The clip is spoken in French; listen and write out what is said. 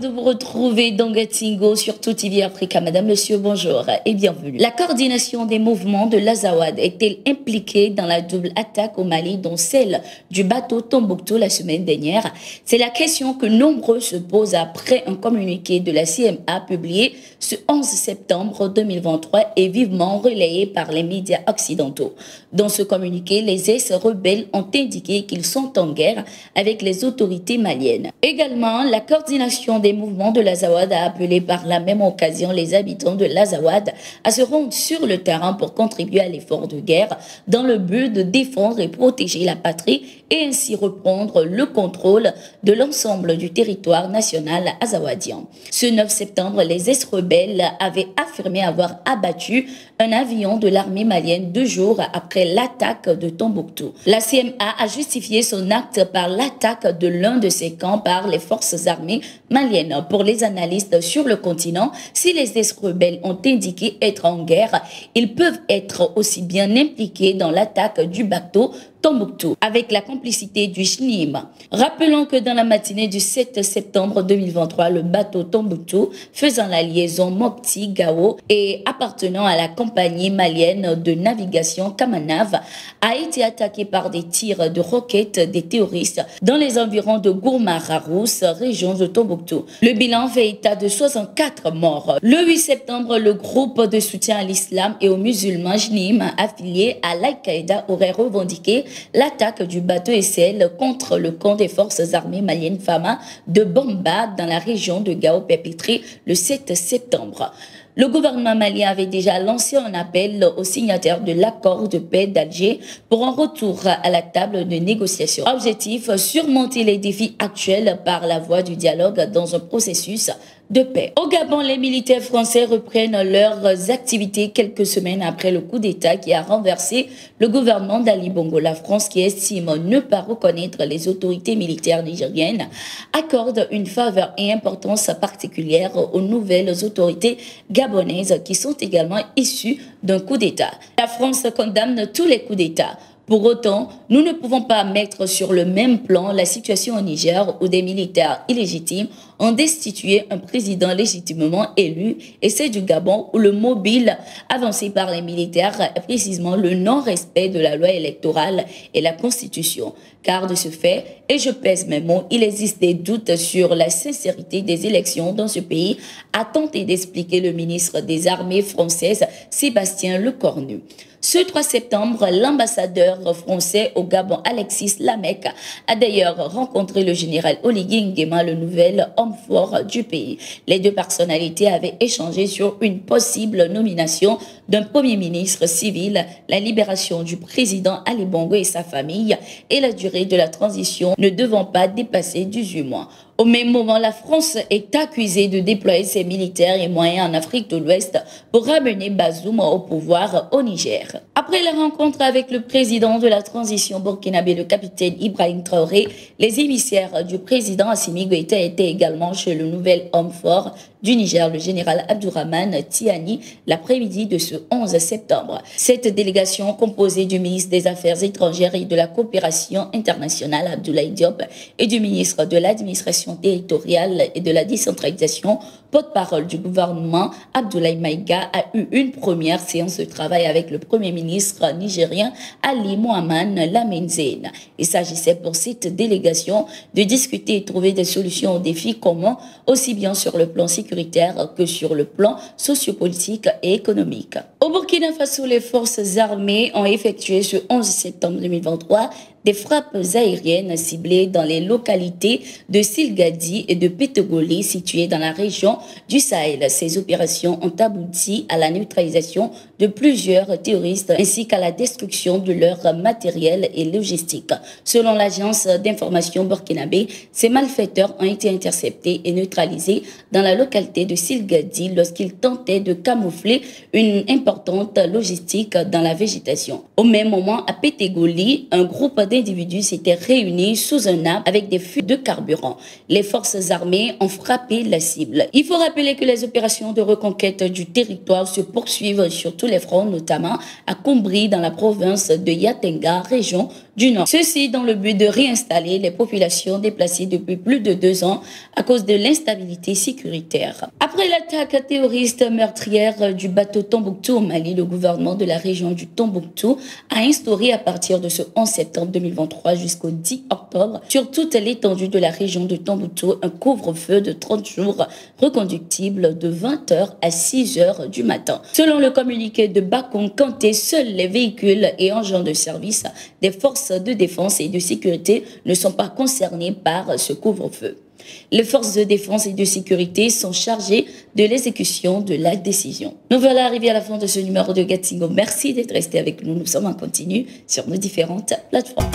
de vous retrouver dans Gatingo sur Tout TV Africa. Madame, monsieur, bonjour et bienvenue. La coordination des mouvements de l'Azawad est-elle impliquée dans la double attaque au Mali, dont celle du bateau Tombouctou la semaine dernière? C'est la question que nombreux se posent après un communiqué de la CMA publié ce 11 septembre 2023 et vivement relayé par les médias occidentaux. Dans ce communiqué, les ex-rebelles ont indiqué qu'ils sont en guerre avec les autorités maliennes. Également, la coordination des mouvements de l'Azawad a appelé par la même occasion les habitants de l'Azawad à se rendre sur le terrain pour contribuer à l'effort de guerre dans le but de défendre et protéger la patrie et ainsi reprendre le contrôle de l'ensemble du territoire national azawadien. Ce 9 septembre, les ex-rebelles avaient affirmé avoir abattu un avion de l'armée malienne 2 jours après l'attaque de Tombouctou. La CMA a justifié son acte par l'attaque de l'un de ses camps par les forces armées maliennes. Pour les analystes sur le continent, si les ex-rebelles ont indiqué être en guerre, ils peuvent être aussi bien impliqués dans l'attaque du bateau Tombouctou, avec la complicité du JNIM. Rappelons que dans la matinée du 7 septembre 2023, le bateau Tombouctou, faisant la liaison Mopti-Gao et appartenant à la compagnie malienne de navigation Kamanav, a été attaqué par des tirs de roquettes des terroristes dans les environs de Gourma-Rarousse, région de Tombouctou. Le bilan fait état de 64 morts. Le 8 septembre, le groupe de soutien à l'islam et aux musulmans JNIM affilié à l'Al-Qaïda aurait revendiqué l'attaque du bateau SL contre le camp des forces armées maliennes Fama de Bamba dans la région de Gao perpétré le 7 septembre. Le gouvernement malien avait déjà lancé un appel aux signataires de l'accord de paix d'Alger pour un retour à la table de négociation. Objectif, surmonter les défis actuels par la voie du dialogue dans un processus de paix. Au Gabon, les militaires français reprennent leurs activités quelques semaines après le coup d'État qui a renversé le gouvernement d'Ali Bongo. La France, qui estime ne pas reconnaître les autorités militaires nigériennes, accorde une faveur et importance particulière aux nouvelles autorités gabonaises qui sont également issues d'un coup d'État. La France condamne tous les coups d'État. Pour autant, nous ne pouvons pas mettre sur le même plan la situation au Niger où des militaires illégitimes ont destitué un président légitimement élu et c'est du Gabon où le mobile avancé par les militaires est précisément le non-respect de la loi électorale et la constitution. Car de ce fait, et je pèse mes mots, il existe des doutes sur la sincérité des élections dans ce pays, a tenté d'expliquer le ministre des Armées françaises, Sébastien Lecornu. Ce 3 septembre, l'ambassadeur français au Gabon, Alexis Lamec, a d'ailleurs rencontré le général Oligui Nguema, le nouvel homme fort du pays. Les deux personnalités avaient échangé sur une possible nomination d'un premier ministre civil, la libération du président Ali Bongo et sa famille et la durée de la transition ne devant pas dépasser 18 mois. Au même moment, la France est accusée de déployer ses militaires et moyens en Afrique de l'Ouest pour ramener Bazoum au pouvoir au Niger. Après la rencontre avec le président de la transition burkinabé, le capitaine Ibrahim Traoré, les émissaires du président Assimi Goïta étaient également chez le nouvel homme fort du Niger, le général Abdourahmane Tiani, l'après-midi de ce 11 septembre. Cette délégation, composée du ministre des Affaires étrangères et de la coopération internationale, Abdoulaye Diop, et du ministre de l'administration territoriale et de la décentralisation, porte-parole du gouvernement, Abdoulaye Maïga, a eu une première séance de travail avec le premier ministre nigérien Ali Mohamed Lamine Zeine. Il s'agissait pour cette délégation de discuter et trouver des solutions aux défis communs, aussi bien sur le plan sécuritaire que sur le plan sociopolitique et économique. Au Burkina Faso, les forces armées ont effectué ce 11 septembre 2023 des frappes aériennes ciblées dans les localités de Silgadi et de Pétogoli situées dans la région du Sahel. Ces opérations ont abouti à la neutralisation de plusieurs terroristes ainsi qu'à la destruction de leur matériel et logistique. Selon l'agence d'information burkinabé, ces malfaiteurs ont été interceptés et neutralisés dans la localité de Silgadi lorsqu'ils tentaient de camoufler une importante logistique dans la végétation. Au même moment, à Pétogoli, un groupe d'individus s'étaient réunis sous un arbre avec des fûts de carburant. Les forces armées ont frappé la cible. Il faut rappeler que les opérations de reconquête du territoire se poursuivent sur tous les fronts, notamment à Kombri dans la province de Yatenga, région du Nord. Ceci dans le but de réinstaller les populations déplacées depuis plus de 2 ans à cause de l'instabilité sécuritaire. Après l'attaque terroriste meurtrière du bateau Tombouctou au Mali, le gouvernement de la région du Tombouctou a instauré à partir de ce 11 septembre 2023 jusqu'au 10 octobre sur toute l'étendue de la région de Tombouctou un couvre-feu de 30 jours reconductible de 20h à 6h du matin. Selon le communiqué de Bakoum Kanté, seuls les véhicules et engins de service des forces de défense et de sécurité ne sont pas concernés par ce couvre-feu. Les forces de défense et de sécurité sont chargées de l'exécution de la décision. Nous voilà arrivés à la fin de ce numéro de Gatingo. Merci d'être resté avec nous. Nous sommes en continu sur nos différentes plateformes.